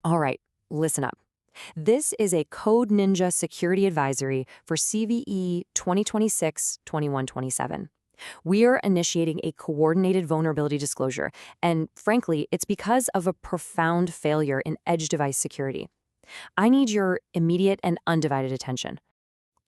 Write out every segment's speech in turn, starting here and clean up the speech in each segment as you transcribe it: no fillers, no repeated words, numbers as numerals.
All right, listen up. This is a Code Ninja security advisory for CVE 2026-2127. We're initiating a coordinated vulnerability disclosure, and frankly, it's because of a profound failure in edge device security. I need your immediate and undivided attention.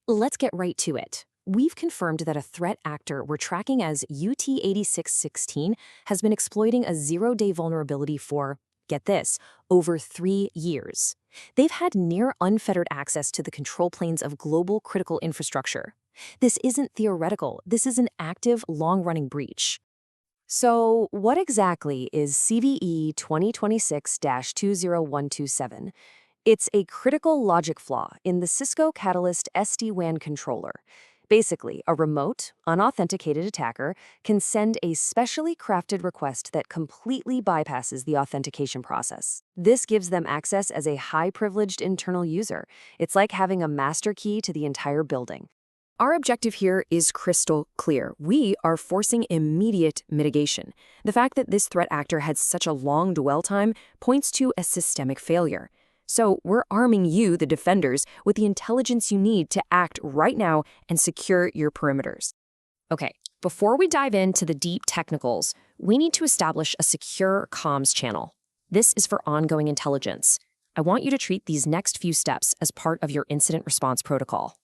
Let's get right to it. We've confirmed that a threat actor we're tracking as UAT-8616 has been exploiting a zero-day vulnerability for, get this, over 3 years. They've had near-unfettered access to the control planes of global critical infrastructure. This isn't theoretical. This is an active, long-running breach. So, what exactly is CVE 2026-20127? It's a critical logic flaw in the Cisco Catalyst SD-WAN Controller. Basically, a remote, unauthenticated attacker can send a specially crafted request that completely bypasses the authentication process. This gives them access as a high-privileged internal user. It's like having a master key to the entire building. Our objective here is crystal clear. We are forcing immediate mitigation. The fact that this threat actor had such a long dwell time points to a systemic failure. So we're arming you, the defenders, with the intelligence you need to act right now and secure your perimeters. Okay, before we dive into the deep technicals, we need to establish a secure comms channel. This is for ongoing intelligence. I want you to treat these next few steps as part of your incident response protocol.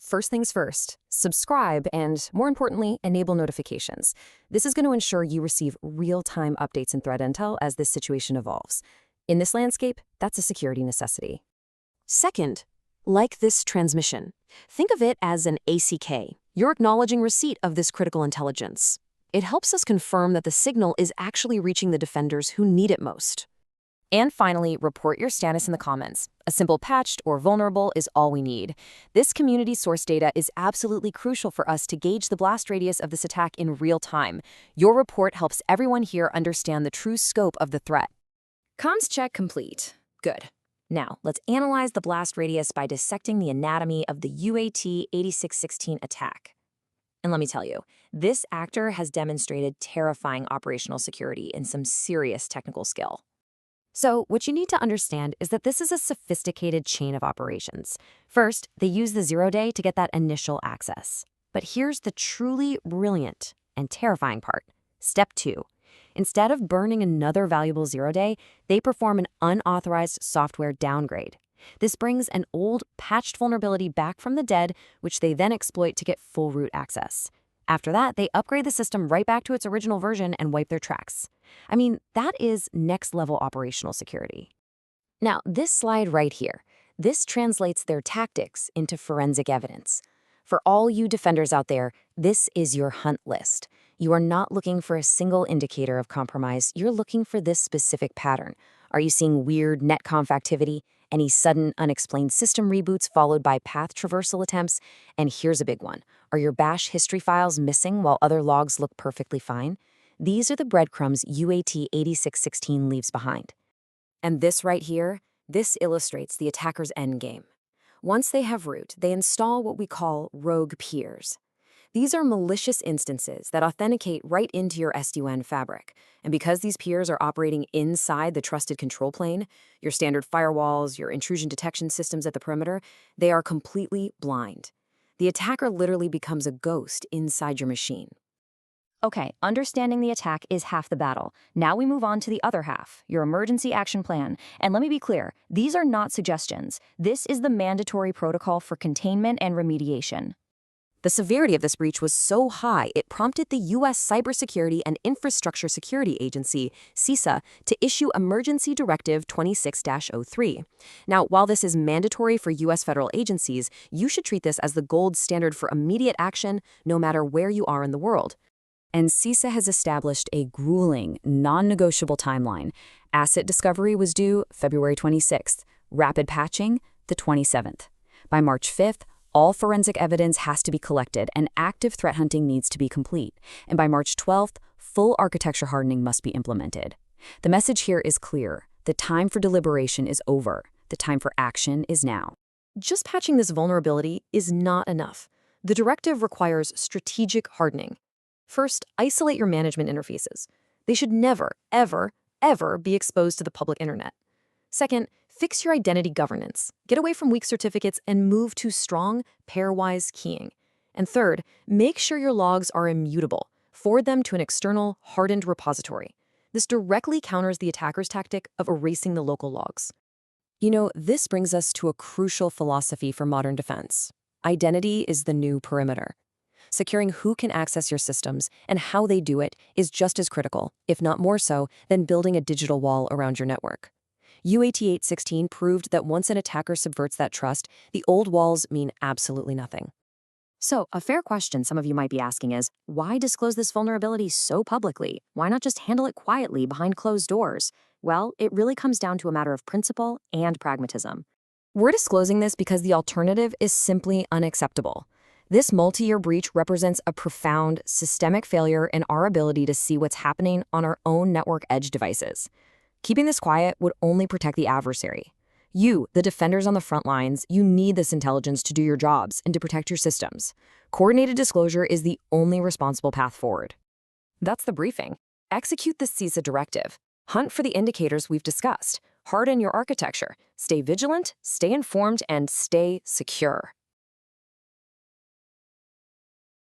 First things first, subscribe and, more importantly, enable notifications. This is going to ensure you receive real-time updates and threat intel as this situation evolves. In this landscape, that's a security necessity. Second, like this transmission. Think of it as an ACK. You're acknowledging receipt of this critical intelligence. It helps us confirm that the signal is actually reaching the defenders who need it most. And finally, report your status in the comments. A simple patched or vulnerable is all we need. This community source data is absolutely crucial for us to gauge the blast radius of this attack in real time. Your report helps everyone here understand the true scope of the threat. Comms check complete. Good. Now, let's analyze the blast radius by dissecting the anatomy of the UAT-8616 attack. And let me tell you, this actor has demonstrated terrifying operational security and some serious technical skill. So, what you need to understand is that this is a sophisticated chain of operations. First, they use the zero-day to get that initial access. But here's the truly brilliant and terrifying part. Step 2. Instead of burning another valuable zero-day, they perform an unauthorized software downgrade. This brings an old, patched vulnerability back from the dead, which they then exploit to get full root access. After that, they upgrade the system right back to its original version and wipe their tracks. I mean, that is next-level operational security. Now, this slide right here, this translates their tactics into forensic evidence. For all you defenders out there, this is your hunt list. You are not looking for a single indicator of compromise. You're looking for this specific pattern. Are you seeing weird NETCONF activity? Any sudden, unexplained system reboots followed by path traversal attempts? And here's a big one. Are your bash history files missing while other logs look perfectly fine? These are the breadcrumbs UAT-8616 leaves behind. And this right here, this illustrates the attacker's endgame. Once they have root, they install what we call rogue peers. These are malicious instances that authenticate right into your SD-WAN fabric. And because these peers are operating inside the trusted control plane, your standard firewalls, your intrusion detection systems at the perimeter, they are completely blind. The attacker literally becomes a ghost inside your machine. Okay, understanding the attack is half the battle. Now we move on to the other half, your emergency action plan. And let me be clear, these are not suggestions. This is the mandatory protocol for containment and remediation. The severity of this breach was so high, it prompted the U.S. Cybersecurity and Infrastructure Security Agency, CISA, to issue Emergency Directive 26-03. Now, while this is mandatory for U.S. federal agencies, you should treat this as the gold standard for immediate action, no matter where you are in the world. And CISA has established a grueling, non-negotiable timeline. Asset discovery was due February 26th, rapid patching the 27th. By March 5th, all forensic evidence has to be collected and active threat hunting needs to be complete. And by March 12th, full architecture hardening must be implemented. The message here is clear. The time for deliberation is over. The time for action is now. Just patching this vulnerability is not enough. The directive requires strategic hardening. First, isolate your management interfaces. They should never, ever, ever be exposed to the public internet. Second, fix your identity governance. Get away from weak certificates and move to strong, pairwise keying. And third, make sure your logs are immutable. Forward them to an external, hardened repository. This directly counters the attacker's tactic of erasing the local logs. This brings us to a crucial philosophy for modern defense. Identity is the new perimeter. Securing who can access your systems and how they do it is just as critical, if not more so, than building a digital wall around your network. UAT-8616 proved that once an attacker subverts that trust, the old walls mean absolutely nothing. So, a fair question some of you might be asking is, why disclose this vulnerability so publicly? Why not just handle it quietly behind closed doors? Well, it really comes down to a matter of principle and pragmatism. We're disclosing this because the alternative is simply unacceptable. This multi-year breach represents a profound, systemic failure in our ability to see what's happening on our own network edge devices. Keeping this quiet would only protect the adversary. You, the defenders on the front lines, you need this intelligence to do your jobs and to protect your systems. Coordinated disclosure is the only responsible path forward. That's the briefing. Execute the CISA directive. Hunt for the indicators we've discussed. Harden your architecture. Stay vigilant, stay informed, and stay secure.